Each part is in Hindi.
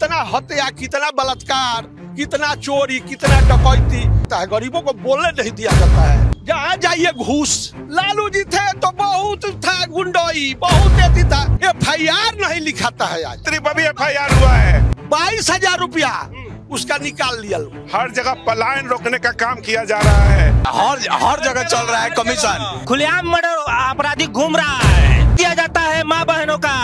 कितना हत्या, कितना बलात्कार, कितना चोरी, कितना डकैती, गरीबों को बोलने नहीं दिया जाता है। जहाँ जाइए घूस। लालू जी थे तो बहुत था गुंडोई, बहुत देती था। FIR नहीं लिखाता है आज। भी FIR हुआ है। 22,000 रुपया उसका निकाल लिया। हर जगह पलायन रोकने का काम किया जा रहा है। हर जगह चल रहा है कमीशन। खुलेआम मर्डर अपराधी घूम रहा है, दिया जाता है माँ बहनों का,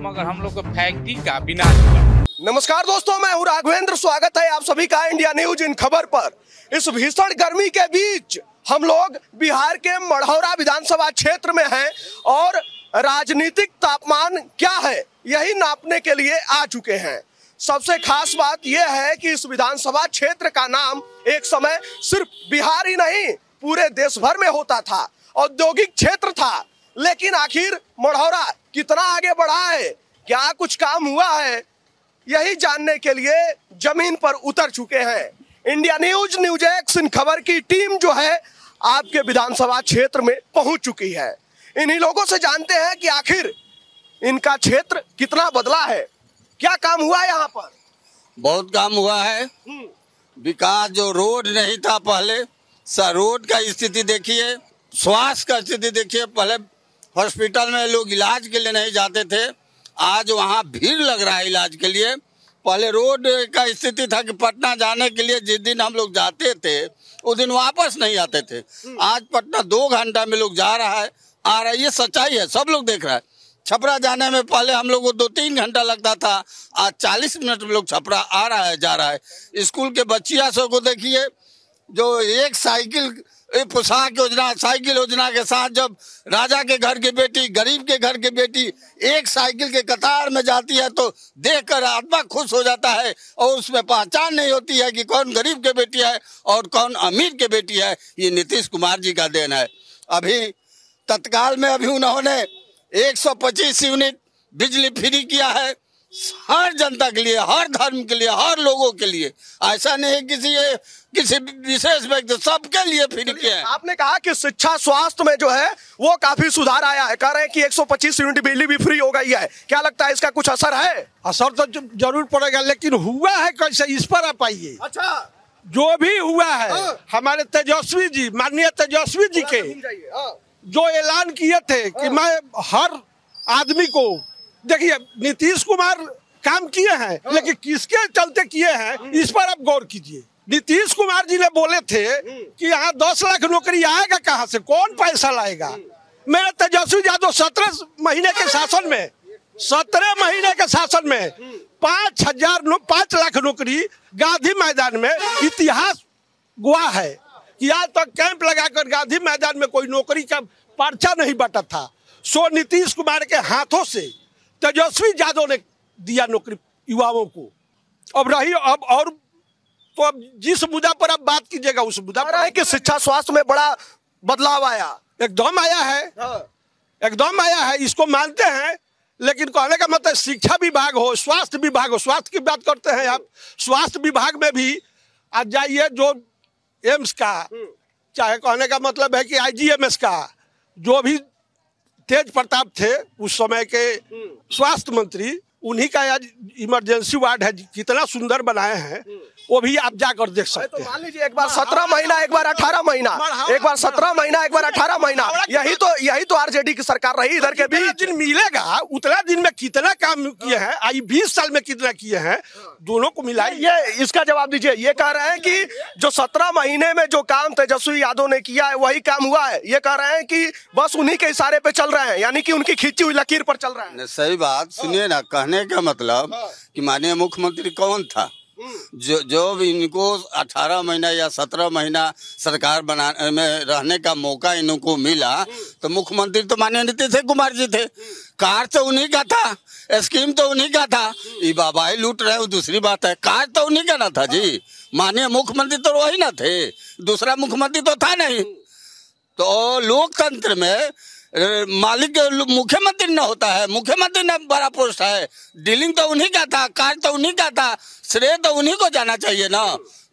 मगर हम लोग को फैक्ट्री का विनाश हुआ। नमस्कार दोस्तों, मैं हूं राघवेंद्र। स्वागत है आप सभी का इंडिया न्यूज इन खबर पर। इस भीषण गर्मी के बीच हम लोग बिहार के मढ़ौरा विधानसभा क्षेत्र में हैं और राजनीतिक तापमान क्या है यही नापने के लिए आ चुके हैं। सबसे खास बात यह है कि इस विधानसभा क्षेत्र का नाम एक समय सिर्फ बिहार ही नहीं पूरे देश भर में होता था, औद्योगिक क्षेत्र था। लेकिन आखिर मढ़ौरा कितना आगे बढ़ा है, क्या कुछ काम हुआ है, यही जानने के लिए जमीन पर उतर चुके हैं। इंडिया न्यूज, न्यूज एक्स इन खबर की टीम जो है आपके विधानसभा क्षेत्र में पहुंच चुकी है। इन्हीं लोगों से जानते हैं कि आखिर इनका क्षेत्र कितना बदला है, क्या काम हुआ है यहाँ पर। बहुत काम हुआ है। विकास जो रोड नहीं था पहले, रोड का स्थिति देखिए, स्वास्थ्य का स्थिति देखिए। पहले हॉस्पिटल में लोग इलाज के लिए नहीं जाते थे, आज वहाँ भीड़ लग रहा है इलाज के लिए। पहले रोड का स्थिति था कि पटना जाने के लिए जिस दिन हम लोग जाते थे उस दिन वापस नहीं आते थे। आज पटना 2 घंटा में लोग जा रहा है, आ रहा है। ये सच्चाई है, सब लोग देख रहा है। छपरा जाने में पहले हम लोग को 2-3 घंटा लगता था, आज 40 मिनट में लोग छपरा आ रहा है, जा रहा है। स्कूल के बच्चिया सब को देखिए, जो एक साइकिल पोशाक योजना, साइकिल योजना के साथ जब राजा के घर की बेटी, गरीब के घर की बेटी एक साइकिल के कतार में जाती है तो देखकर आत्मा खुश हो जाता है और उसमें पहचान नहीं होती है कि कौन गरीब के बेटी है और कौन अमीर के बेटी है। ये नीतीश कुमार जी का देन है। अभी तत्काल में अभी उन्होंने 125 यूनिट बिजली फ्री किया है, हर जनता के लिए, हर धर्म के लिए, हर लोगों के लिए। ऐसा नहीं है किसी विशेष व्यक्ति, सबके लिए फ्री किया है। आपने कहा कि शिक्षा स्वास्थ्य में जो है वो काफी सुधार आया है, कह रहे हैं कि 125 यूनिट बिजली भी फ्री हो गई है। क्या लगता है इसका कुछ असर है? असर तो जरूर पड़ेगा, लेकिन हुआ है कैसे, इस पर आप आइए। अच्छा, जो भी हुआ है हमारे तेजस्वी जी, माननीय तेजस्वी जी के जो ऐलान किए थे कि मैं हर आदमी को, देखिए नीतीश कुमार काम किए हैं, लेकिन किसके चलते किए हैं इस पर आप गौर कीजिए। नीतीश कुमार जी ने बोले थे कि यहाँ 10 लाख नौकरी आएगा कहाँ से, कौन पैसा लाएगा। मेरे तेजस्वी यादव 17 महीने के शासन में 5 लाख नौकरी गांधी मैदान में, इतिहास गवाह है कि आज तक कैंप लगाकर गांधी मैदान में कोई नौकरी का पर्चा नहीं बटा था। सो नीतीश कुमार के हाथों से तेजस्वी यादव ने दिया नौकरी युवाओं को। अब रही और तो अब जिस मुद्दा पर आप बात कीजिएगा उस मुद्दा पर है कि शिक्षा स्वास्थ्य में बड़ा बदलाव आया। एकदम आया है, एकदम आया है, इसको मानते हैं। लेकिन कहने का मतलब शिक्षा विभाग हो, स्वास्थ्य विभाग हो, स्वास्थ्य की बात करते हैं आप, स्वास्थ्य विभाग में भी आज जाइए, जो एम्स का, चाहे कहने का मतलब है कि IGMS का, जो भी तेज प्रताप थे उस समय के स्वास्थ्य मंत्री, उन्हीं का आज इमरजेंसी वार्ड है, कितना सुंदर बनाए हैं, वो भी आप जाकर देख सकते हैं। तो मान लीजिए एक बार 17 महीना, एक बार 18 महीना, एक बार 17 महीना, एक बार 18 महीना, यही तो RJD की सरकार रही। इधर के बीच दिन मिलेगा उतना दिन में कितना काम किए हैं, आई 20 साल में कितना किए हैं, दोनों को मिलाइए। ये इसका जवाब दीजिए। ये कह रहे हैं कि जो 17 महीने में जो काम तेजस्वी यादव ने किया है वही काम हुआ है। ये कह रहे हैं कि बस उन्हीं के इशारे पे चल रहे हैं, यानी कि उनकी खींची हुई लकीर पर चल रहे हैं। सही बात। सुनिए ना, कहने का मतलब कि माननीय मुख्यमंत्री कौन था जो इनको 18 महीना या 17 महीना सरकार बनाने में रहने का मौका इनको मिला, तो मुख्यमंत्री तो माननीय नीतीश कुमार जी थे। कार तो उन्हीं का था, स्कीम तो उन्हीं का था। ये बाबा ही लूट रहे हो, दूसरी बात है। कार तो उन्हीं का ना था जी, माननीय मुख्यमंत्री तो वही ना थे, दूसरा मुख्यमंत्री तो था नहीं। तो लोकतंत्र में मालिक मुख्यमंत्री न होता है, मुख्यमंत्री ने बड़ा पोस्ट है। डीलिंग तो उन्हीं का था, कार्य तो उन्हीं का था, श्रेय तो उन्हीं को जाना चाहिए ना।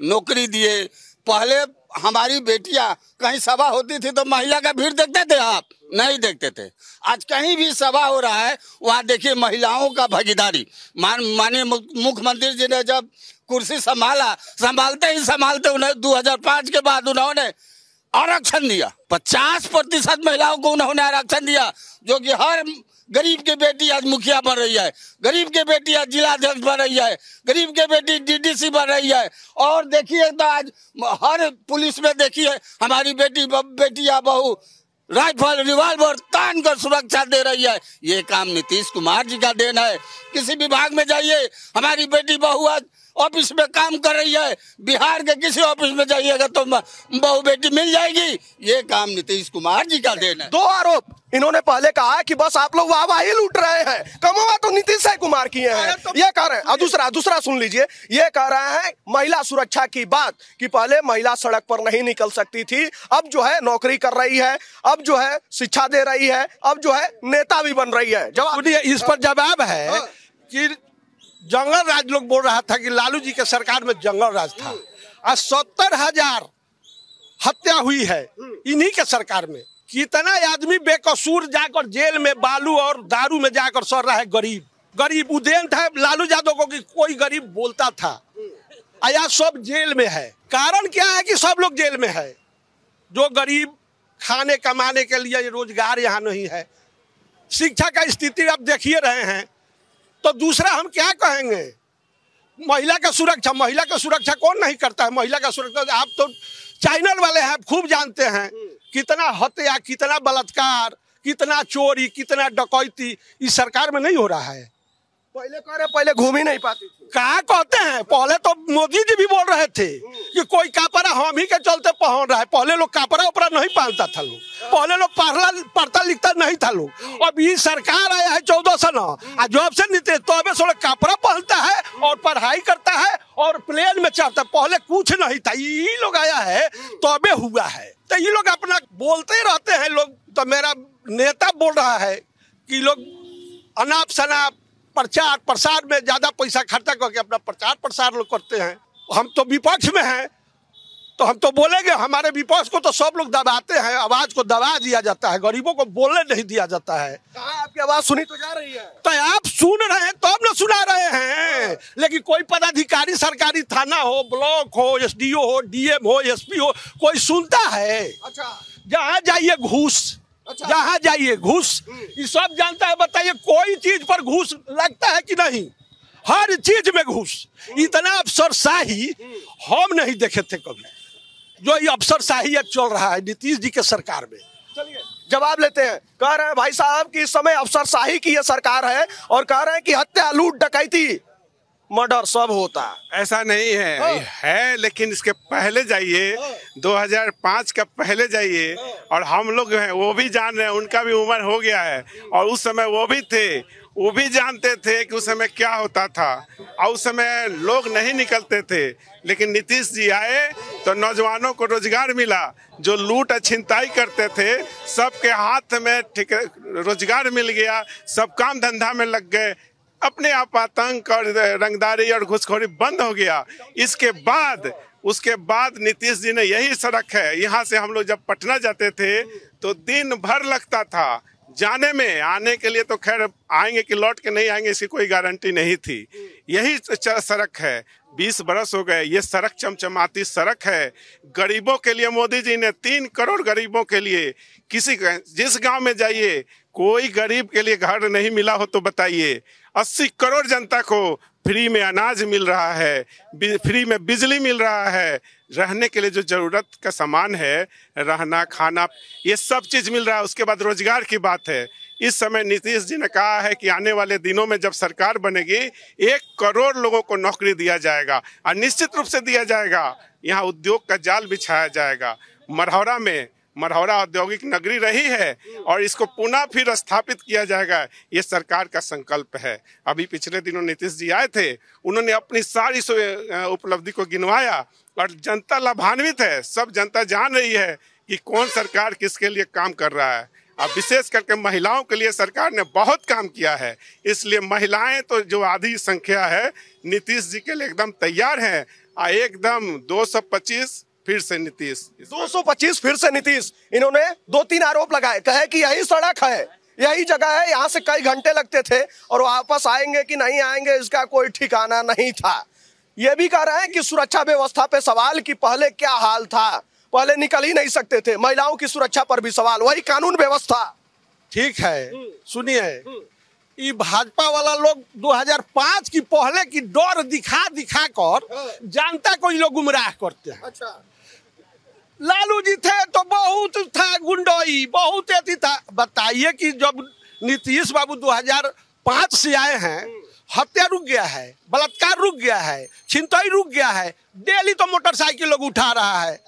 नौकरी दिए, पहले हमारी बेटियां कहीं सभा होती थी तो महिला का भीड़ देखते थे आप? नहीं देखते थे। आज कहीं भी सभा हो रहा है वहाँ देखिए महिलाओं का भागीदारी। माननीय मुख्यमंत्री जी ने जब कुर्सी संभालते उन्हें 2005 के बाद उन्होंने आरक्षण दिया। 50% महिलाओं को उन्होंने आरक्षण दिया, जो कि हर गरीब की बेटी आज मुखिया बन रही है, गरीब की बेटी आज जिलाध्यक्ष बन रही है, गरीब की बेटी डीडीसी बन रही है। और देखिए तो आज हर पुलिस में देखिए हमारी बेटियां बहू राइफल रिवॉल्वर तान कर सुरक्षा दे रही है। ये काम नीतीश कुमार जी का देन है। किसी विभाग में जाइए हमारी बेटी बहू आज ऑफिस में काम कर रही है। बिहार के किसी ऑफिस में जाइएगा तो बहू बेटी मिल जाएगी। ये काम नीतीश कुमार जी का देन है। 2 आरोप इन्होंने पहले कहा है कि बस आप लोग वाहवाही लूट रहे हैं, कमवा तो नीतीश कुमार किए हैं, ये कह रहे हैं। और दूसरा सुन लीजिए, ये कह रहे हैं महिला सुरक्षा की बात कि पहले महिला सड़क पर नहीं निकल सकती थी, अब जो है नौकरी कर रही है, अब जो है शिक्षा दे रही है, अब जो है नेता भी बन रही है। जवाब इस पर जवाब है कि जंगल राज लोग बोल रहा था कि लालू जी के सरकार में जंगल राज था। आज 70,000 हत्या हुई है इन्हीं के सरकार में। कितना आदमी बेकसूर जाकर जेल में बालू और दारू में जाकर सड़ रहा है। गरीब उदेन था लालू यादव को कि कोई गरीब बोलता था। आया सब जेल में है। कारण क्या है कि सब लोग जेल में है। जो गरीब खाने कमाने के लिए रोजगार यहाँ नहीं है। शिक्षा का स्थिति आप देखिए रहे हैं। तो दूसरा हम क्या कहेंगे, महिला का सुरक्षा कौन नहीं करता है। महिला का सुरक्षा आप तो चैनल वाले हैं, खूब जानते हैं कितना हत्या, कितना बलात्कार, कितना चोरी, कितना डकैती इस सरकार में नहीं हो रहा है। पहले घूम ही नहीं पाती थी। कहा कहते हैं, पहले तो मोदी जी भी बोल रहे थे कि कोई कपड़ा हम ही के चलते पहन रहा है। पहले लोग कपड़ा उपड़ा नहीं पहनता था लोग, पहले लोग पढ़ता लिखता नहीं था लोग। अब ये सरकार आया है 14 साल जब से नीतीश तबे से कपड़ा पहनता है और पढ़ाई करता है और प्लेन में चढ़ता है। पहले कुछ नहीं था, ये लोग आया है तबे हुआ है। तो ये लोग अपना बोलते ही रहते हैं लोग। तो मेरा नेता बोल रहा है कि लोग अनाप शनाप प्रचार प्रसार में ज्यादा पैसा खर्चा करके अपना प्रचार प्रसार लोग करते हैं। हम तो विपक्ष में हैं तो हम तो बोलेंगे। हमारे विपक्ष को तो सब लोग दबाते हैं, आवाज को दबा दिया जाता है, गरीबों को बोलने नहीं दिया जाता है। आपकी आवाज सुनी तो जा रही है। तो आप सुन रहे हैं तो अब ना सुना रहे हैं। लेकिन कोई पदाधिकारी सरकारी थाना हो, ब्लॉक हो, SDO हो, DM हो, SP हो, कोई सुनता है? अच्छा, जहाँ जाइए घूस, जहाँ जाइए घूस, ये सब जानता है। बताइए कोई चीज पर घूस लगता है कि नहीं? हर चीज में घूस। इतना अफसरशाही हम नहीं देखे थे कभी, जो ये अफसरशाही अब चल रहा है नीतीश जी के सरकार में। चलिए जवाब लेते हैं। कह रहे हैं भाई साहब कि इस समय अफसरशाही की ये सरकार है और कह रहे हैं कि हत्या, लूट, डकैती, मर्डर सब होता है। ऐसा नहीं है लेकिन इसके पहले जाइए, 2005 का पहले जाइए और हम लोग हैं वो भी जान रहे हैं, उनका भी उम्र हो गया है और उस समय वो भी थे, वो भी जानते थे कि उस समय क्या होता था और उस समय लोग नहीं निकलते थे। लेकिन नीतीश जी आए तो नौजवानों को रोजगार मिला। जो लूट छिनताई करते थे सबके हाथ में रोजगार मिल गया, सब काम धंधा में लग गए। अपने आप आतंक और रंगदारी और घुसखोरी बंद हो गया। उसके बाद नीतीश जी ने यही सड़क है, यहाँ से हम लोग जब पटना जाते थे तो दिन भर लगता था जाने में। आने के लिए तो खैर आएंगे कि लौट के नहीं आएंगे इसकी कोई गारंटी नहीं थी। यही सड़क है, 20 बरस हो गए। ये सड़क चमचमाती सड़क है। गरीबों के लिए मोदी जी ने 3 करोड़ गरीबों के लिए, जिस गांव में जाइए कोई गरीब के लिए घर नहीं मिला हो तो बताइए। 80 करोड़ जनता को फ्री में अनाज मिल रहा है, फ्री में बिजली मिल रहा है, रहने के लिए जो जरूरत का सामान है, रहना खाना, ये सब चीज मिल रहा है। उसके बाद रोजगार की बात है। इस समय नीतीश जी ने कहा है कि आने वाले दिनों में जब सरकार बनेगी 1 करोड़ लोगों को नौकरी दिया जाएगा और निश्चित रूप से दिया जाएगा। यहाँ उद्योग का जाल बिछाया जाएगा। मरहौरा औद्योगिक नगरी रही है और इसको पुनः फिर स्थापित किया जाएगा। ये सरकार का संकल्प है। अभी पिछले दिनों नीतीश जी आए थे, उन्होंने अपनी सारी उपलब्धि को गिनवाया और जनता लाभान्वित है। सब जनता जान रही है कि कौन सरकार किसके लिए काम कर रहा है। अब विशेष करके महिलाओं के लिए सरकार ने बहुत काम किया है। इसलिए महिलाएं तो जो आधी संख्या है नीतीश जी के लिए एकदम तैयार हैं। एकदम 225 फिर से नीतीश। 225 फिर से नीतीश। इन्होंने 2-3 आरोप लगाए, कहे कि यही सड़क है, यही जगह है, यहाँ से कई घंटे लगते थे और वापस आएंगे कि नहीं आएंगे इसका कोई ठिकाना नहीं था। ये भी कह रहे हैं कि सुरक्षा व्यवस्था पे सवाल कि पहले क्या हाल था, पहले निकल ही नहीं सकते थे। महिलाओं की सुरक्षा पर भी सवाल, वही कानून व्यवस्था। ठीक है, सुनिए, ये भाजपा वाला लोग 2005 की पहले की डर दिखा दिखा कर जनता को ये लोग गुमराह करते हैं। अच्छा, लालू जी थे तो बहुत था गुंडोई, बहुत एती था। बताइए कि जब नीतीश बाबू 2005 से आए हैं, हत्या रुक गया है, बलात्कार रुक गया है, छिनतई रुक गया है, डेली तो मोटरसाइकिल लोग उठा रहा है,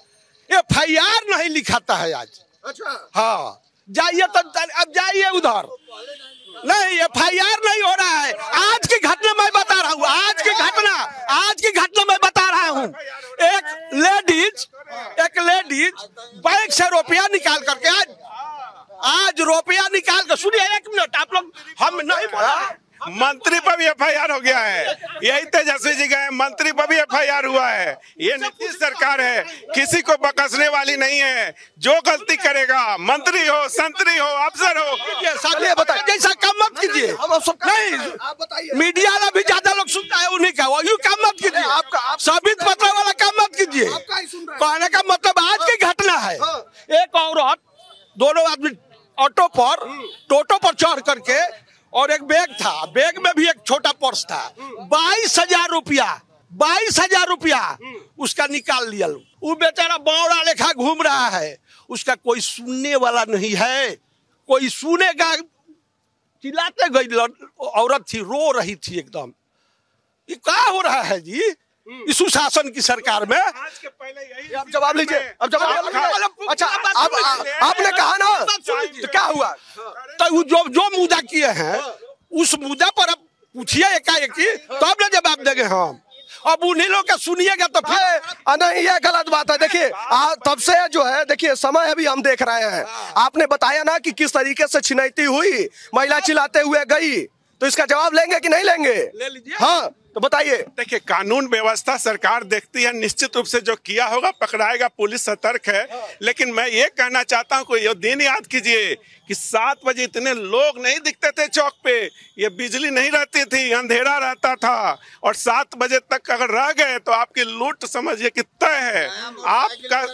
FIR नहीं लिखाता है आज। अच्छा, हाँ, जाइए तो अब जाइए उधर, नहीं FIR नहीं हो रहा है। आज की घटना मैं बता रहा हूँ, आज की घटना मैं बता रहा हूँ। एक लेडीज बैंक से रुपया निकाल करके आज रुपया निकाल कर, सुनिए 1 मिनट, आप लोग, हम नहीं बोला, मंत्री पर भी FIR हो गया है। यही तेजस्वी जी गए, मंत्री पर भी FIR हुआ है। ये नीतीश सरकार है, किसी को बकसने वाली नहीं है। जो गलती करेगा, मंत्री हो, संतरी हो, अफसर हो, चलिए बताइए, जैसा काम मत कीजिए। नहीं, आप बताइए। मीडिया वाला भी ज्यादा लोग सुनता है, उन्हीं का, वो यूँ काम मत कीजिए, आपका साबित पत्र वाला काम मत कीजिए। कहने का मतलब आज की घटना है, एक औरत, दोनों आदमी टोटो पर चढ़ करके, और एक बैग था, बैग में भी एक छोटा पर्स था, 22,000 रुपया उसका निकाल लिया। वो बेचारा बौड़ा लेखा घूम रहा है, उसका कोई सुनने वाला नहीं है, कोई सुनेगा। चिल्लाते गई औरत थी, रो रही थी एकदम। ये क्या हो रहा है जी इस सुशासन की सरकार में? आज के पहले यही अब जवाब लीजिए, अब जवाब लीजिए। अच्छा, आपने कहा ना, तो क्या हुआ? तो जो मुद्दा किए हैं उस मुद्दा पर अब पूछिए एकाएकी, तब ना जवाब देंगे हम। अब उन्हीं लोग का सुनिएगा तो फिर नहीं, ये गलत बात है। देखिए, तब से जो है, देखिए समय अभी हम देख रहे हैं। आपने बताया ना कि किस तरीके से छिनैती हुई, महिला चिल्लाते हुए गई, तो इसका जवाब लेंगे कि नहीं लेंगे? ले लीजिए। हाँ, तो बताइए। देखिए, कानून व्यवस्था सरकार देखती है, निश्चित रूप से जो किया होगा पकड़ाएगा, पुलिस सतर्क है। लेकिन मैं ये कहना चाहता हूँ, ये दिन याद कीजिए कि 7 बजे इतने लोग नहीं दिखते थे चौक पे, ये बिजली नहीं रहती थी, अंधेरा रहता था, और 7 बजे तक अगर रह गए तो आपकी लूट समझिए कि तय है, आपका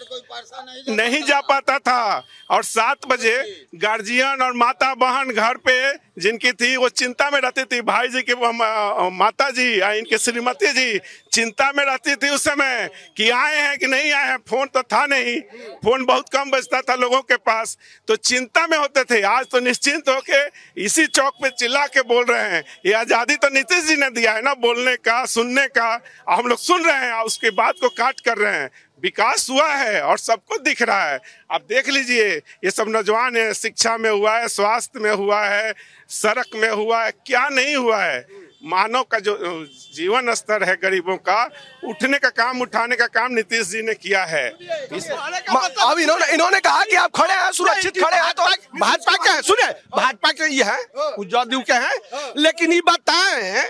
नहीं जा पाता था। और 7 बजे गार्जियन और माता बहन घर पे जिनकी थी वो चिंता में रहती थी, भाई जी की माता जी, इनके श्रीमती जी चिंता में रहती थी उस समय कि आए हैं कि नहीं आए हैं। फोन तो था नहीं, फोन बहुत कम बजता था लोगों के पास, तो चिंता में होते थे। आज तो निश्चिंत होके इसी चौक पे चिल्ला के बोल रहे हैं। ये आजादी तो नीतीश जी ने दिया है ना, बोलने का, सुनने का। हम लोग सुन रहे हैं और उसके बात को काट कर रहे हैं। विकास हुआ है और सबको दिख रहा है। आप देख लीजिए, ये सब नौजवान है, शिक्षा में हुआ है, स्वास्थ्य में हुआ है, सड़क में हुआ है, क्या नहीं हुआ है। मानव का जो जीवन स्तर है गरीबों का, उठने का काम, उठाने का काम नीतीश जी ने किया है। अब इन्होंने कहा कि आप खड़े हैं, सुरक्षित खड़े हैं, तो भाजपा के हैं, सुने, भाजपा के ये है, जदयू के हैं, लेकिन ये बताएं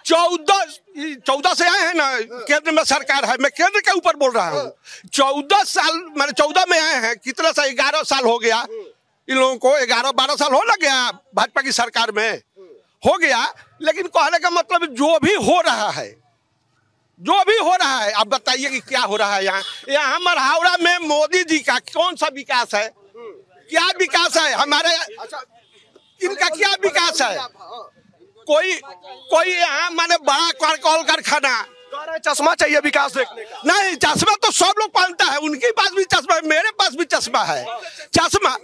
14 से आए हैं ना, केंद्र में सरकार है, मैं केंद्र के ऊपर बोल रहा हूँ। 14 साल, मैंने 14 में आए हैं, कितना सा 11 साल हो गया इन लोगों को, 11-12 साल हो लग गया भाजपा की सरकार में, हो गया। लेकिन कहने का मतलब जो भी हो रहा है, आप बताइए कि क्या हो रहा है यहाँ मरहावड़ा में मोदी जी का कौन सा विकास है? क्या विकास है हमारे, इनका क्या विकास है? कोई यहाँ माने बड़ा कॉल कारखाना, चश्मा चाहिए विकास देखने का। नहीं, चश्मा तो सब लोग पहनता है, उनके पास भी चश्मा है, मेरे पास भी चश्मा है। चश्मा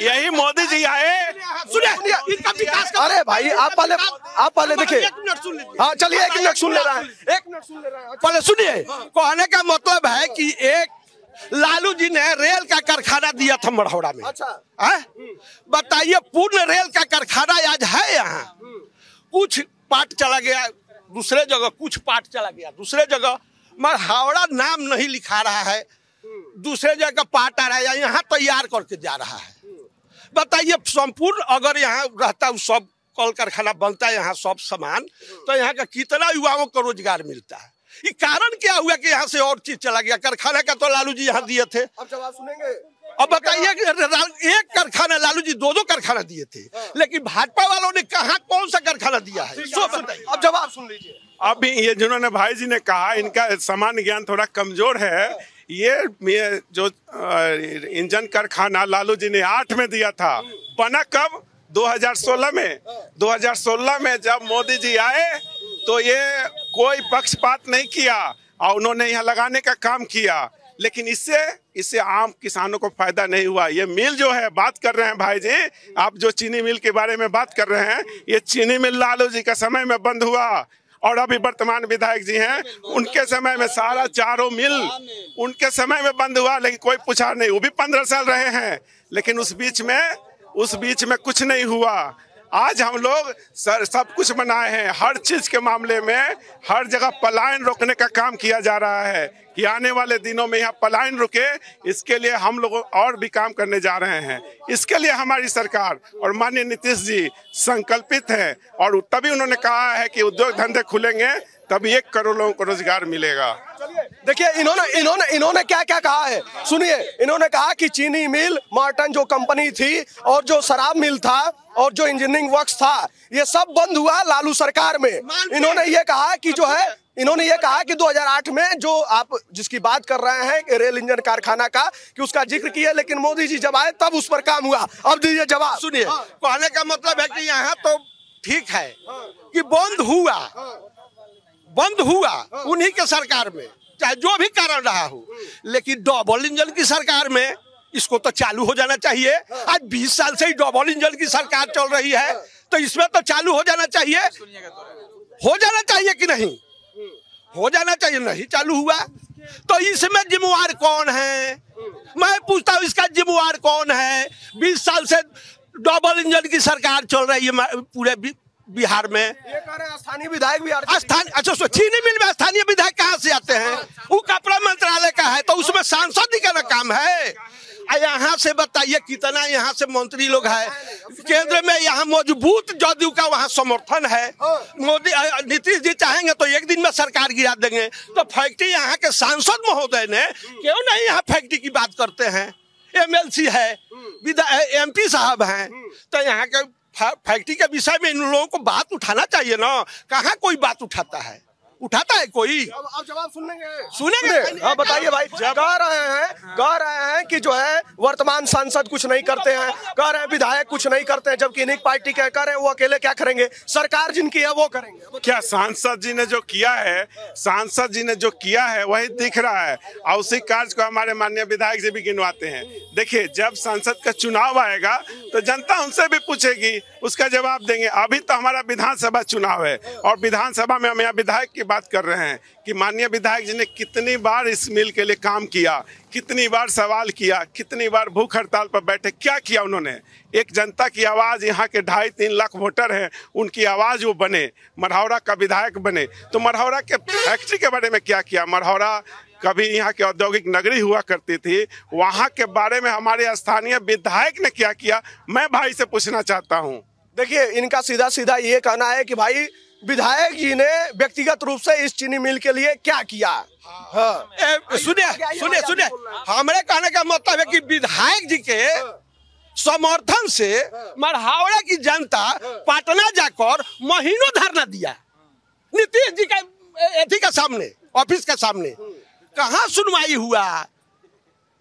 यही मोदी जी आए, सुनिए इनका विकास। अरे भाई, आप पहले देखिए। हाँ, चलिए 1 मिनट सुन ले रहा है, 1 मिनट सुन ले रहा है। पहले सुनिए, कहने का मतलब है कि एक लालू जी ने रेल का कारखाना दिया था मढ़ौरा में। अच्छा, बताइए, पूर्ण रेल का कारखाना आज है यहाँ। कुछ पार्ट चला गया दूसरे जगह, कुछ पार्ट चला गया दूसरे जगह, मगर हावड़ा नाम नहीं लिखा रहा है, दूसरे जगह पार्ट आ रहा है, यहाँ तैयार करके जा रहा है। बताइए, संपूर्ण अगर यहाँ रहता, सब कल कारखाना बनता है, यहाँ सब सामान, तो यहाँ का कितना युवाओं को रोजगार मिलता है। ये कारण क्या हुआ कि यहाँ से और चीज चला गया? कारखाना का तो लालू जी यहाँ दिए थे। अब जवाब सुनेंगे। अब बताइए एक कारखाना, लालू जी दो कारखाना दिए थे, लेकिन भाजपा वालों ने कहा कौन सा कारखाना दिया है? अब जवाब सुन लीजिए। अभी ये जिन्होंने भाई जी ने कहा, इनका सामान्य ज्ञान थोड़ा कमजोर है। ये जो इंजन कारखाना लालू जी ने 8 में दिया था, बना कब? 2016 में। 2016 में जब मोदी जी आए तो ये कोई पक्षपात नहीं किया और उन्होंने यहाँ लगाने का काम किया, लेकिन इससे आम किसानों को फायदा नहीं हुआ। ये मिल जो है, बात कर रहे हैं भाई जी, आप जो चीनी मिल के बारे में बात कर रहे हैं, ये चीनी मिल लालू जी का समय में बंद हुआ और अभी वर्तमान विधायक जी हैं, उनके समय में सारा चारों मिल उनके समय में बंद हुआ, लेकिन कोई पूछा नहीं। वो भी 15 साल रहे हैं, लेकिन उस बीच में कुछ नहीं हुआ। आज हम लोग सब कुछ बनाए हैं, हर चीज के मामले में हर जगह पलायन रोकने का काम किया जा रहा है कि आने वाले दिनों में यहाँ पलायन रुके। इसके लिए हम लोग और भी काम करने जा रहे हैं। इसके लिए हमारी सरकार और माननीय नीतीश जी संकल्पित हैं और तभी उन्होंने कहा है कि उद्योग धंधे खुलेंगे तभी 1 करोड़ लोगों को रोजगार मिलेगा। देखिए इन्होंने क्या क्या कहा है, सुनिए। इन्होंने कहा कि चीनी मिल, मार्टन जो कंपनी थी और जो शराब मिल था और जो इंजीनियरिंग वर्क्स था, ये सब बंद हुआ लालू सरकार में। इन्होंने ये कहा कि 2008 में जो आप जिसकी बात कर रहे हैं रेल इंजन कारखाना का, कि उसका जिक्र किया, लेकिन मोदी जी जब आए तब उस पर काम हुआ। अब दीजिए जवाब। सुनिए, कहने का मतलब है कि यहाँ तो ठीक है कि बंद हुआ उन्हीं के सरकार में, चाहे जो भी कारण रहा हो, लेकिन डबल इंजन की सरकार में इसको तो चालू हो जाना चाहिए। आज 20 साल से ही डबल इंजन की सरकार चल रही है, तो इसमें तो चालू हो जाना चाहिए। कि नहीं हो जाना चाहिए? नहीं चालू हुआ तो इसमें जिम्मेवार कौन है? मैं पूछता हूँ, इसका जिम्मेवार कौन है? 20 साल से डबल इंजन की सरकार चल रही है पूरे बिहार में। ये कह रहे हैं स्थानीय विधायक भी अच्छा, चीनी मिल में स्थानीय विधायक कहाँ से आते हैं? वो कपड़ा मंत्रालय का है, तो उसमें सांसद ही का काम है। यहाँ से बताइए कितना यहाँ से मंत्री लोग हैं केंद्र में, यहाँ मजबूत जदयू का वहाँ समर्थन है। मोदी नीतीश जी चाहेंगे तो एक दिन में सरकार गिरा देंगे। तो फैक्ट्री यहाँ के सांसद महोदय ने क्यों नहीं यहाँ फैक्ट्री की बात करते हैं? MLC है, MP साहब हैं, तो यहाँ के फैक्ट्री के विषय में इन लोगों को बात उठाना चाहिए ना। कहाँ कोई बात उठाता है कोई? अब जवाब सुनेंगे। हाँ बताइए भाई। कह रहे हैं कि जो है वर्तमान सांसद कुछ नहीं करते हैं, कह रहे हैं विधायक कुछ नहीं करते हैं, जबकि इन्हीं पार्टी के कह रहे हैं वो अकेले क्या करेंगे, सरकार जिनकी है वो करेंगे। क्या सांसद जी ने जो किया है वही दिख रहा है, और उसी कार्य को हमारे माननीय विधायक जी भी गिनवाते हैं। देखिए, जब संसद का चुनाव आएगा तो जनता उनसे भी पूछेगी, उसका जवाब देंगे। अभी तो हमारा विधानसभा चुनाव है और विधानसभा में हम यहाँ विधायक की बात कर रहे हैं कि माननीय विधायक जी ने कितनी बार इस मिल के लिए काम किया, कितनी बार सवाल किया, कितनी बार भूख हड़ताल पर बैठे, क्या किया उन्होंने। एक जनता की आवाज, यहाँ के 2.5-3 लाख वोटर हैं, उनकी आवाज वो बने, मढ़ौरा का विधायक बने। तो मढ़ौरा के फैक्ट्री के बारे में क्या किया? मढ़ौरा कभी यहाँ की औद्योगिक नगरी हुआ करती थी, वहाँ के बारे में हमारे स्थानीय विधायक ने क्या किया, मैं भाई से पूछना चाहता हूँ। देखिए, इनका सीधा ये कहना है कि भाई विधायक जी ने व्यक्तिगत रूप से इस चीनी मिल के लिए क्या किया। सुनिए, हमारे कहने का मतलब है कि विधायक जी के समर्थन से मढ़ौरा की जनता पटना जाकर महीनों धरना दिया नीतीश जी के सामने, ऑफिस के सामने। कहाँ सुनवाई हुआ?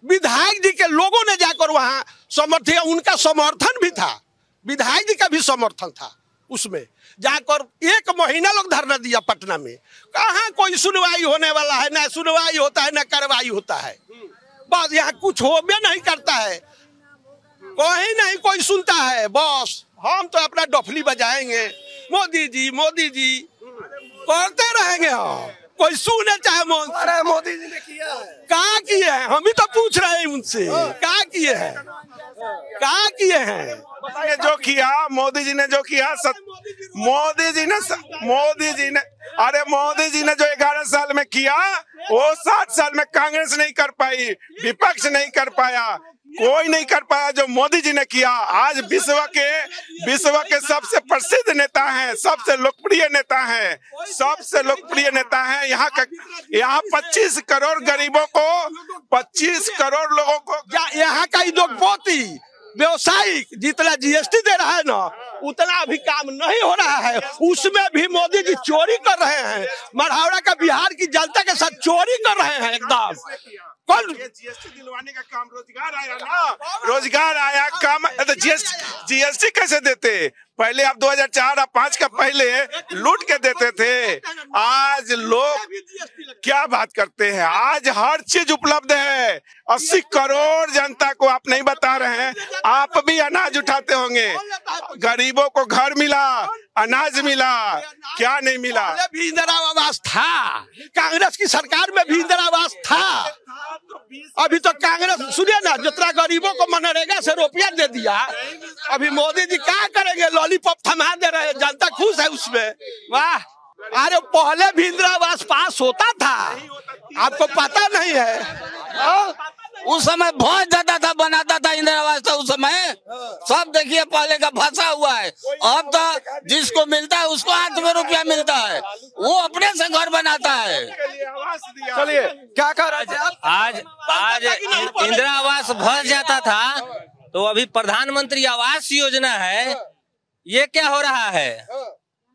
विधायक जी के लोगों ने जाकर वहां समर्थन, उनका समर्थन भी था, विधायक जी का भी समर्थन था, उसमें जाकर 1 महीना लोग धरना दिया पटना में। कहाँ कोई सुनवाई होने वाला है? ना सुनवाई होता है, ना कार्रवाई होता है। बस यहाँ कुछ हो भी नहीं करता है, कोई नहीं कोई सुनता है। बस हम तो अपना डफली बजाएंगे, मोदी जी करते रहेंगे। हम कोई सुने चाहे मोदी जी ने किया है, क्या किए हैं? हम भी तो पूछ रहे हैं उनसे, क्या किए हैं? जो किया मोदी जी ने जो जो 11 साल में किया वो 60 साल में कांग्रेस नहीं कर पाई, विपक्ष नहीं कर पाया। कोई नहीं कर पाया जो मोदी जी ने किया। आज विश्व के सबसे प्रसिद्ध नेता हैं, सबसे लोकप्रिय नेता हैं, सबसे लोकप्रिय नेता हैं। यहाँ 25 करोड़ गरीबों को, 25 करोड़ लोगों को, यहाँ का उद्योगपति व्यवसायिक जितना जीएसटी दे रहा है ना, उतना अभी काम नहीं हो रहा है। उसमें भी मोदी जी चोरी कर रहे हैं। मढ़ौरा का बिहार की जनता के साथ चोरी कर रहे हैं एकदम। कौन जीएसटी दिलवाने का काम, रोजगार आया ना, रोजगार आया काम। तो जीएसटी कैसे देते? पहले आप 2004 और 5 का पहले लूट के देते थे। आज लोग क्या बात करते हैं? आज हर चीज उपलब्ध है। 80 करोड़ जनता को आप नहीं बता रहे हैं। आप भी अनाज उठाते होंगे। गरीबों को घर मिला, अनाज मिला, क्या नहीं मिला? पहले भी इंदिरा आवास था, कांग्रेस की सरकार में भी इंदिरा आवास था। अभी तो कांग्रेस, सुनिए ना, जितना गरीबों को मनरेगा से रुपया दे दिया, अभी मोदी जी क्या करेंगे? लॉलीपॉप थमा दे रहे हैं, जनता खुश है उसमें। वाह! अरे पहले भी इंदिरा आवास पास होता था, आपको पता नहीं है? उस समय बहुत ज्यादा था, बनाता था इंदिरा आवास था उस समय। सब देखिए पहले का फंसा हुआ है। अब तो जिसको मिलता है उसको हाथ में रुपया मिलता है, वो अपने से घर बनाता है। चलिए, क्या कह रहे थे आप? आज इंदिरा आवास भर जाता था, तो अभी प्रधानमंत्री आवास योजना है। ये क्या हो रहा है?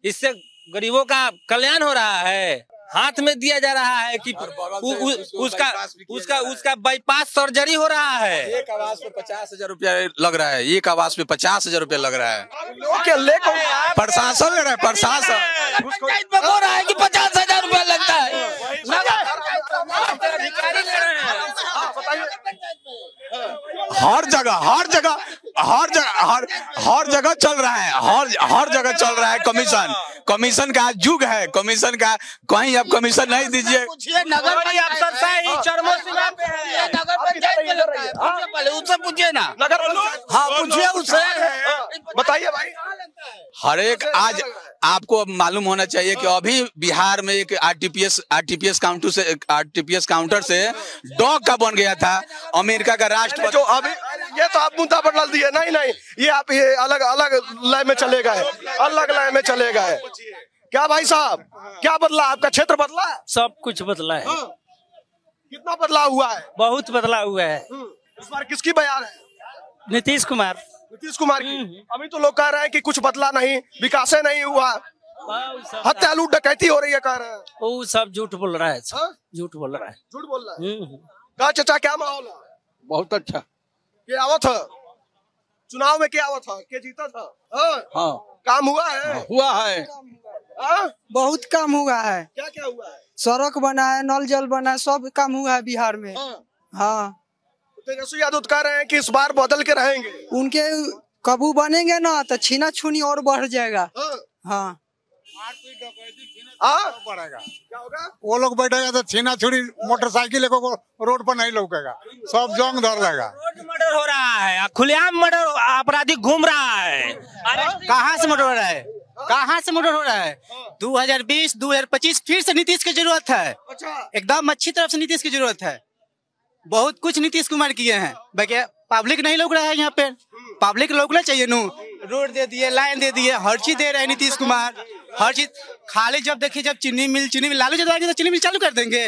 इससे गरीबों का कल्याण हो रहा है, हाथ में दिया जा रहा है कि उसका बाईपास सर्जरी हो रहा है। एक आवास पे 50,000 रुपया लग रहा है। एक आवास पे 50,000 रुपया लग रहा है। प्रशासन ले रहा है, प्रशासन पंचायत में बोल रहा है कि 50,000 रुपया लगता है। हर जगह चल रहा है, हर जगह चल रहा है कमीशन का युग है। कमीशन का कहीं आप कमीशन नहीं दीजिए। नगर अफसर साहब चरमो सीमा पे है, नगर पंचायत में लग रहा है। पहले उससे पूछिए ना, हाँ पूछिए उससे, बताइए भाई। हर एक आज आपको मालूम होना चाहिए कि अभी बिहार में एक आरटीपीएस काउंटर से डॉग का बन गया था अमेरिका का राष्ट्रपति। जो अभी ये तो आप मुद्दा बदल दिए। नहीं, ये आप ये अलग अलग लय में चले गए, अलग लय में चले गए। क्या भाई साहब, क्या बदला? आपका क्षेत्र बदला? सब कुछ बदला है। कितना बदलाव हुआ है? बहुत बदलाव हुआ है। इस बार किसकी बयान है? नीतीश कुमार की। अभी तो लोग कह रहे हैं कि कुछ बदला नहीं, विकास नहीं हुआ, हत्या लूट डकैती हो रही है, कह रहे हैं। वो सब झूठ बोल रहा है, झूठ बोल रहा है। क्या चाचा, क्या माहौल है? बहुत अच्छा। क्या आवत है चुनाव में? क्या आवत है? क्या जीता था? हाँ, काम हुआ है? हुआ है, बहुत काम हुआ है। क्या क्या हुआ है? सड़क बना है, नल जल बना है, सब काम हुआ है बिहार में। हाँ, तेजस्वी यादव कह रहे हैं कि इस बार बदल के रहेंगे। उनके कबू बनेंगे ना तो छीना छुनी और बढ़ जाएगा। हाँ, क्या होगा? वो लोग बैठेगा तो छीना छुरी मोटरसाइकिल को रोड पर नहीं लौकेगा, सब जंग धर लेगा। रोड मर्डर हो रहा है, खुलेआम मर्डर, अपराधी घूम रहा है। अरे कहाँ से मर्डर हो रहा है? कहाँ से मर्डर हो रहा है? 2020 2025 फिर से नीतीश की जरूरत है। एकदम अच्छी तरफ से नीतीश की जरूरत है। बहुत कुछ नीतीश कुमार किए हैं, बाकी पब्लिक नहीं लौक रहा है। यहाँ पे पब्लिक लौकना चाहिए नू। रोड दे दिए, लाइन दे दिए, हर चीज दे रहे हैं नीतीश कुमार, हर चीज। खाली जब देखिए, जब चीनी मिल लालू यादव आएंगे तो चीनी मिल चालू कर देंगे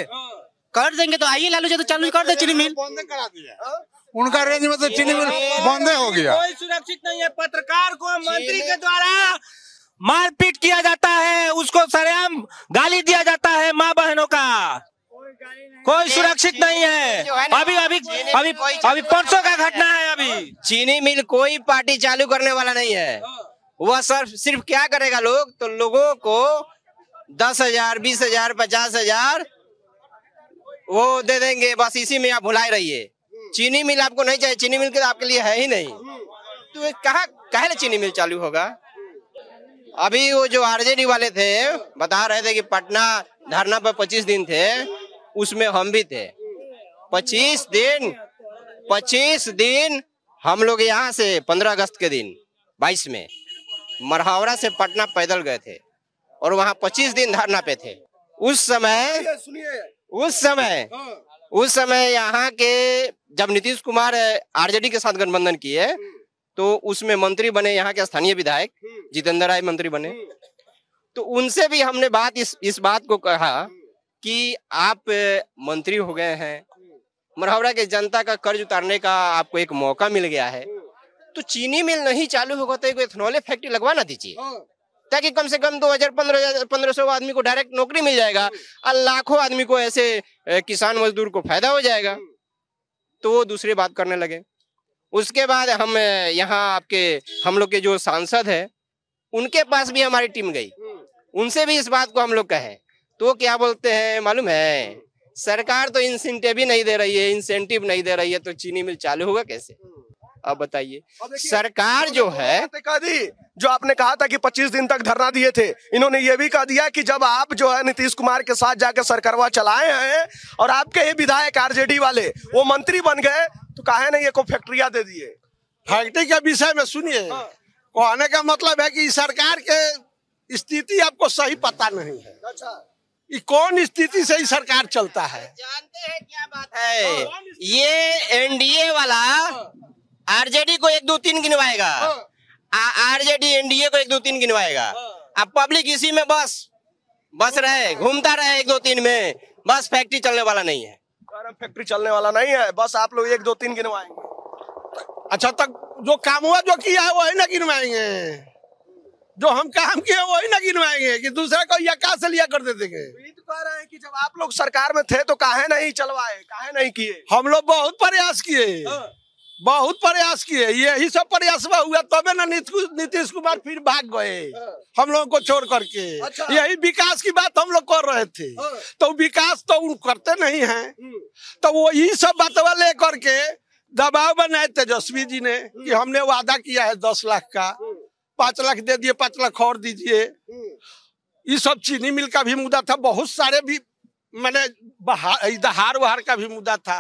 तो आइए लालू यादव चालू कर दे चीनी मिल। करा दिया उनका रेंज में तो चीनी मिल बंद हो गया। कोई सुरक्षित नहीं है। पत्रकार को मंत्री के द्वारा मारपीट किया जाता है, उसको सरेआम गाली दिया जाता है, माँ बहनों का। कोई सुरक्षित नहीं है। अभी परसों का घटना है। अभी चीनी मिल कोई पार्टी चालू करने वाला नहीं है। वह सिर्फ क्या करेगा, लोग तो लोगों को 10,000 20,000 50,000 वो दे देंगे, बस इसी में आप भुलाए रहिए। चीनी मिल आपको नहीं चाहिए, चीनी मिल के आपके लिए है ही नहीं, तो कहाँ चीनी मिल चालू होगा? अभी वो जो आरजेडी वाले थे बता रहे थे कि पटना धरना पर 25 दिन थे, उसमें हम भी थे। 25 दिन हम लोग यहाँ से 15 अगस्त के दिन 22 में मढ़ौरा से पटना पैदल गए थे और वहाँ 25 दिन धरना पे थे। उस समय उस समय यहाँ के जब नीतीश कुमार आरजेडी के साथ गठबंधन किए तो उसमें मंत्री बने यहाँ के स्थानीय विधायक जितेंद्र राय मंत्री बने। तो उनसे भी हमने इस बात को कहा कि आप मंत्री हो गए हैं, मढ़ौरा के जनता का कर्ज उतारने का आपको एक मौका मिल गया है, तो चीनी मिल नहीं चालू होगा तो एक एथेनॉल फैक्ट्री लगवा ना दीजिए, ताकि कम से कम 1500 आदमी को डायरेक्ट नौकरी मिल जाएगा और लाखों आदमी को ऐसे किसान मजदूर को फायदा हो जाएगा। तो वो दूसरी बात करने लगे। उसके बाद हम यहाँ हम लोग के जो सांसद है उनके पास भी हमारी टीम गई, उनसे भी इस बात को हम लोग कहे, तो क्या बोलते हैं मालूम है, सरकार तो इंसेंटिव ही नहीं दे रही है, इंसेंटिव नहीं दे रही है तो चीनी मिल चालू होगा कैसे? अब बताइए, सरकार जो है जो आपने कहा था कि 25 दिन तक धरना दिए थे, इन्होंने ये भी कह दिया कि जब आप जो है नीतीश कुमार के साथ जाकर सरकारवा चलाए हैं और आपके ही विधायक आरजेडी वाले वो मंत्री बन गए तो काहे नहीं को फैक्ट्रियां दे दिए। फैक्ट्री के विषय में सुनिए, कहने का मतलब है कि सरकार के स्थिति आपको सही पता नहीं है। ये कौन स्थिति से ही सरकार चलता है? जानते हैं क्या बात है, ये एनडीए वाला आरजेडी को 1 2 3 गिनवाएगा, आरजेडी एनडीए को 1 2 3 गिनवाएगा। अब पब्लिक इसी में बस रहे, घूमता रहे 1 2 3 में, बस फैक्ट्री चलने वाला नहीं है। फैक्ट्री चलने वाला नहीं है, बस आप लोग 1 2 3 गिनवाएंगे। अच्छा, तक जो काम हुआ जो किया है वही ना गिनवाएंगे, जो हम काम किए वही ना गिनवाएंगे कि दूसरा को या कहाँ से लिया कर देते हैं। तो कह रहे हैं कि जब आप लोग सरकार में थे तो काहे नहीं चलवाए, काहे नहीं किए? हम लोग बहुत प्रयास किए, बहुत प्रयास किए, यही सब प्रयास हुआ तबे ना नीतीश कुमार फिर भाग गए हम लोगों को छोड़ करके। अच्छा। यही विकास की बात हम लोग कर रहे थे, तो विकास तो उन करते नहीं हैं, तो वो यही सब बातवा ले करके दबाव बनाए तेजस्वी जी ने कि हमने वादा किया है 10 लाख का, 5 लाख दे दिए, 5 लाख और दीजिए। ये सब चीनी मिल का भी मुद्दा था, बहुत सारे भी मैंने दहार वहार का भी मुद्दा था,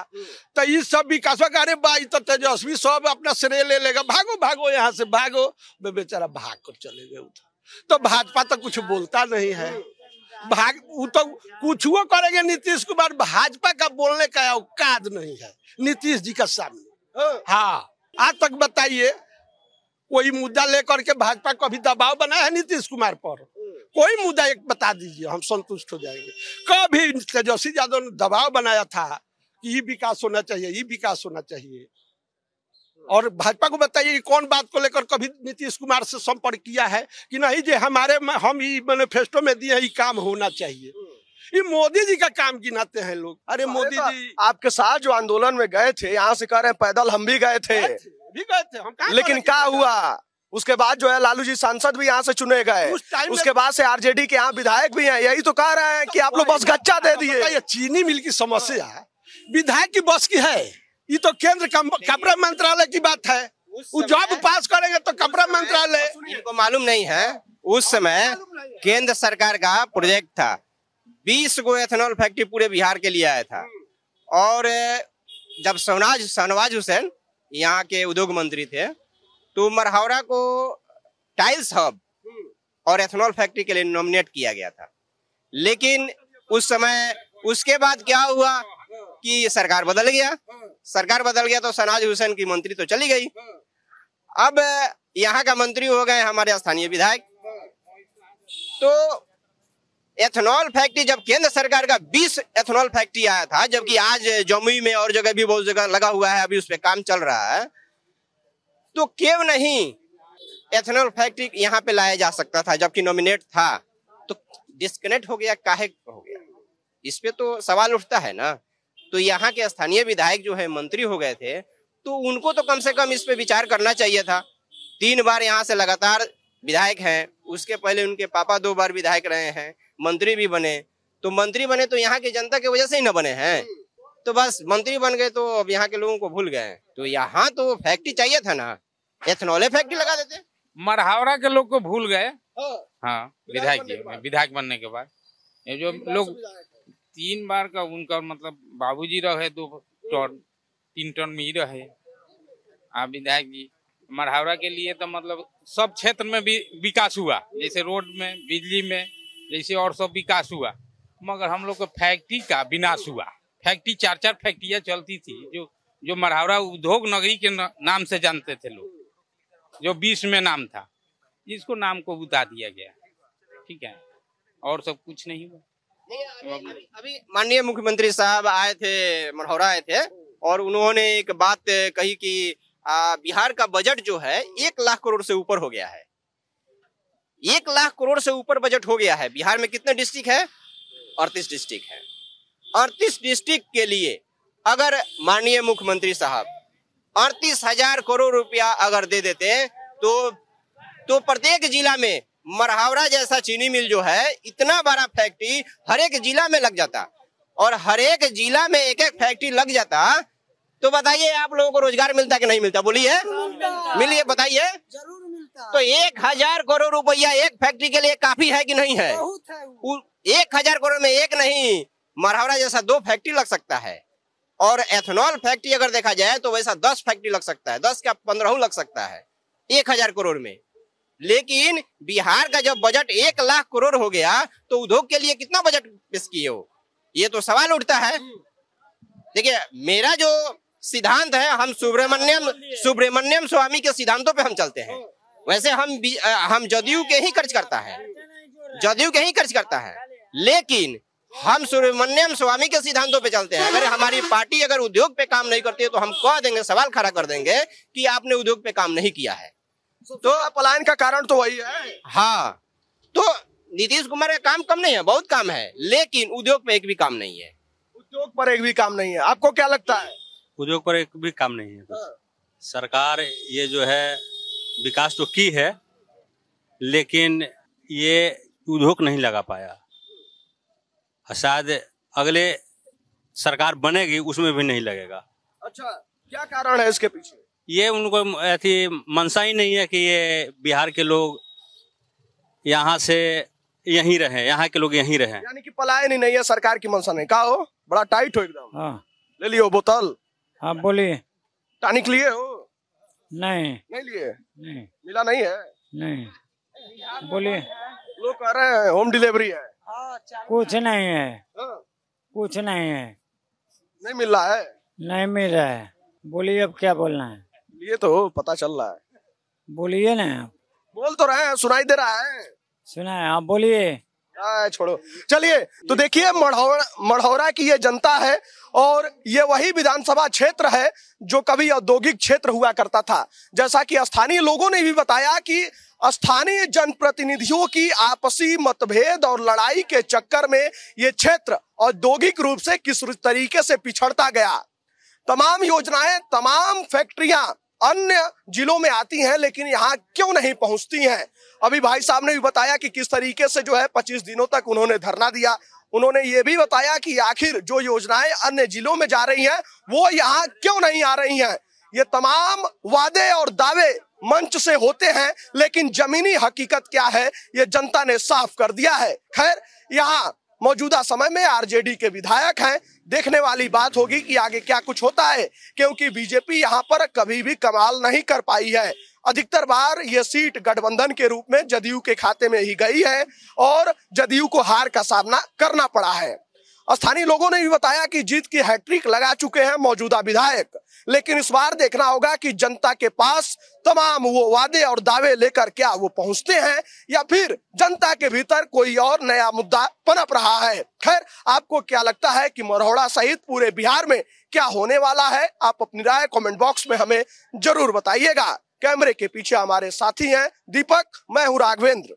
तो ये सब विकास अरे भाई तो तेजस्वी सब अपना श्रेय ले लेगा, भागो भागो यहाँ से भागो, बेचारा भाग कर चले गए उधर। तो भाजपा तो कुछ बोलता नहीं है, वो तो कुछ वो करेंगे नीतीश कुमार, भाजपा का बोलने का औकात नहीं है नीतीश जी का सामने। हाँ, आज तक बताइए कोई मुद्दा लेकर के भाजपा को अभी दबाव बनाया है नीतीश कुमार पर? कोई मुद्दा एक बता दीजिए, हम संतुष्ट हो जाएंगे। कभी तेजस्वी यादव ने दबाव बनाया था कि ये विकास होना चाहिए, ये विकास होना चाहिए, और भाजपा को बताइए कि कौन बात को लेकर कभी नीतीश कुमार से संपर्क किया है कि नहीं जी हम ये मैनिफेस्टो में दिए ये काम होना चाहिए। ये मोदी जी का काम गिनाते हैं लोग। अरे मोदी जी आपके साथ जो आंदोलन में गए थे, यहाँ से कह रहे हैं पैदल हम भी गए थे, लेकिन क्या हुआ? उसके बाद जो है लालू जी सांसद भी यहाँ से चुने गए, उसके बाद से आरजेडी के यहाँ विधायक भी हैं, यही तो कह रहे हैं कि आप लोग बस गच्चा दे दिए। चीनी मिल की समस्या विधायक की बस की है, ये तो केंद्र कपड़ा मंत्रालय की बात है, वो जॉब पास करेंगे तो कपड़ा मंत्रालय। इनको मालूम नहीं है, उस समय केंद्र सरकार का प्रोजेक्ट था, 20 गो एथेनॉल फैक्ट्री पूरे बिहार के लिए आया था, और जब शहनवाज हुसैन यहाँ के उद्योग मंत्री थे तो मढ़ौरा को टाइल्स हब और एथेनॉल फैक्ट्री के लिए नॉमिनेट किया गया था। लेकिन उस समय उसके बाद क्या हुआ कि सरकार बदल गया तो शहनवाज हुसैन की मंत्री तो चली गई, अब यहाँ का मंत्री हो गए हमारे स्थानीय विधायक। तो एथेनॉल फैक्ट्री, जब केंद्र सरकार का 20 एथेनॉल फैक्ट्री आया था, जबकि आज जमुई में और जगह भी बहुत जगह लगा हुआ है, अभी उस पे काम चल रहा है, तो क्यों नहीं एथेनॉल फैक्ट्री यहाँ पे लाया जा सकता था? जबकि नॉमिनेट था तो डिस्कनेक्ट हो गया, काहे हो गया? इस पे तो सवाल उठता है ना। तो यहाँ के स्थानीय विधायक जो है मंत्री हो गए थे, तो उनको तो कम से कम इस पे विचार करना चाहिए था। 3 बार यहाँ से लगातार विधायक हैं, उसके पहले उनके पापा 2 बार विधायक रहे हैं, मंत्री भी बने, तो मंत्री बने तो यहाँ की जनता की वजह से ही न बने हैं, तो बस मंत्री बन गए तो अब यहाँ के लोगों को भूल गए। तो यहाँ तो फैक्ट्री चाहिए था ना, एथेनॉल फैक्ट्री लगा देते। मढ़ौरा के लोग को भूल गए। हाँ, विधायक बनने के बाद ये जो लोग 3 बार का उनका मतलब बाबूजी रहे 2 टर्म 3 टर्म में ही रहे। आप विधायक जी मढ़ौरा के लिए तो मतलब सब क्षेत्र में भी विकास हुआ, जैसे रोड में, बिजली में, जैसे और सब विकास हुआ, मगर हम लोग को फैक्ट्री का विनाश हुआ। फैक्ट्री 4-4 फैक्ट्रियां चलती थी, जो मढ़ौरा उद्योग नगरी के नाम से जानते थे लोग, जो 20 में नाम था, जिसको नाम को बुता दिया गया। ठीक है, और सब कुछ नहीं हुआ। अभी माननीय मुख्यमंत्री साहब आए थे, मढ़ौरा आए थे, और उन्होंने एक बात कही कि बिहार का बजट जो है 1 लाख करोड़ से ऊपर हो गया है। 1 लाख करोड़ से ऊपर बजट हो गया है। बिहार में कितने डिस्ट्रिक्ट है? 38 डिस्ट्रिक्ट है। 38 डिस्ट्रिक्ट के लिए अगर माननीय मुख्यमंत्री साहब 38,000 करोड़ रुपया अगर दे देते तो प्रत्येक जिला में मढ़ौरा जैसा चीनी मिल जो है, इतना बड़ा फैक्ट्री हर एक जिला में लग जाता, और हर एक जिला में एक एक फैक्ट्री लग जाता, तो बताइए आप लोगों को रोजगार मिलता कि नहीं मिलता? बोलिए, मिलिए, बताइए। जरूर मिलता। तो 1,000 करोड़ रुपया एक फैक्ट्री के लिए काफी है कि नहीं है? 1,000 करोड़ में एक नहीं, मढ़ौरा जैसा 2 फैक्ट्री लग सकता है। और एथेनॉल फैक्ट्री अगर देखा जाए तो वैसा 10 फैक्ट्री लग सकता है, 10 का 15 लग सकता है 1,000 करोड़ में। लेकिन बिहार का जब बजट 1 लाख करोड़ हो गया तो उद्योग के लिए कितना बजट पेश किए हो? ये तो सवाल उठता है। देखिए, मेरा जो सिद्धांत है, हम सुब्रमण्यम स्वामी के सिद्धांतों पे हम चलते हैं। वैसे हम जदयू के ही खर्च करता है, लेकिन हम सुब्रमण्यम स्वामी के सिद्धांतों पे चलते हैं। अगर हमारी पार्टी अगर उद्योग पे काम नहीं करती है तो हम कह देंगे, सवाल खड़ा कर देंगे कि आपने उद्योग पे काम नहीं किया है। तो पलायन का कारण तो वही है। हाँ, तो नीतीश कुमार का काम कम नहीं है, बहुत काम है, लेकिन उद्योग पे एक भी काम नहीं है। उद्योग पर एक भी काम नहीं है, आपको क्या लगता है? उद्योग पर एक भी काम नहीं है। सरकार ये जो है विकास तो की है, लेकिन ये उद्योग नहीं लगा पाया। शायद अगले सरकार बनेगी उसमें भी नहीं लगेगा। अच्छा, क्या कारण है इसके पीछे? ये उनको ऐसी मंशा ही नहीं है कि ये बिहार के लोग यहाँ से यहीं रहे, यहाँ के लोग यहीं रहे। यानी कि पलायन ही नहीं है, सरकार की मंशा नहीं। कहा हो, बड़ा टाइट हो एकदम। हाँ, ले लियो बोतल। हाँ बोलिए। टॉनिक लिए हो? नहीं लिए। नहीं मिला नहीं है? नहीं, बोलिए। लोग कह रहे हैं होम डिलीवरी है। कुछ नहीं है, कुछ नहीं है, नहीं मिल रहा है। नहीं मिल रहा है। बोलिए, अब क्या बोलना है? ये तो पता चल रहा है। बोलिए ना। बोल तो रहे हैं, सुनाई दे रहा है। सुना है, आप बोलिए। छोड़ो, चलिए। तो देखिए, मढ़ौरा की ये जनता है, और ये वही विधानसभा क्षेत्र है जो कभी औद्योगिक क्षेत्र हुआ करता था। जैसा कि स्थानीय लोगों ने भी बताया कि स्थानीय जनप्रतिनिधियों की आपसी मतभेद और लड़ाई के चक्कर में ये क्षेत्र औद्योगिक रूप से किस तरीके से पिछड़ता गया। तमाम योजनाएं, तमाम फैक्ट्रियां अन्य जिलों में आती हैं, लेकिन यहाँ क्यों नहीं पहुंचती हैं? अभी भाई साहब ने भी बताया कि किस तरीके से जो है 25 दिनों तक उन्होंने धरना दिया। उन्होंने ये भी बताया कि आखिर जो योजनाएं अन्य जिलों में जा रही हैं वो यहाँ क्यों नहीं आ रही हैं। ये तमाम वादे और दावे मंच से होते हैं, लेकिन जमीनी हकीकत क्या है ये जनता ने साफ कर दिया है। खैर, यहाँ मौजूदा समय में आरजेडी के विधायक हैं। देखने वाली बात होगी कि आगे क्या कुछ होता है, क्योंकि बीजेपी यहाँ पर कभी भी कमाल नहीं कर पाई है। अधिकतर बार ये सीट गठबंधन के रूप में जदयू के खाते में ही गई है और जदयू को हार का सामना करना पड़ा है। स्थानीय लोगों ने भी बताया कि जीत की हैट्रिक लगा चुके हैं मौजूदा विधायक, लेकिन इस बार देखना होगा कि जनता के पास तमाम वो वादे और दावे लेकर क्या वो पहुंचते हैं, या फिर जनता के भीतर कोई और नया मुद्दा पनप रहा है। खैर, आपको क्या लगता है कि मढ़ौरा सहित पूरे बिहार में क्या होने वाला है? आप अपनी राय कमेंट बॉक्स में हमें जरूर बताइएगा। कैमरे के पीछे हमारे साथी हैं दीपक, मैं हूं राघवेंद्र।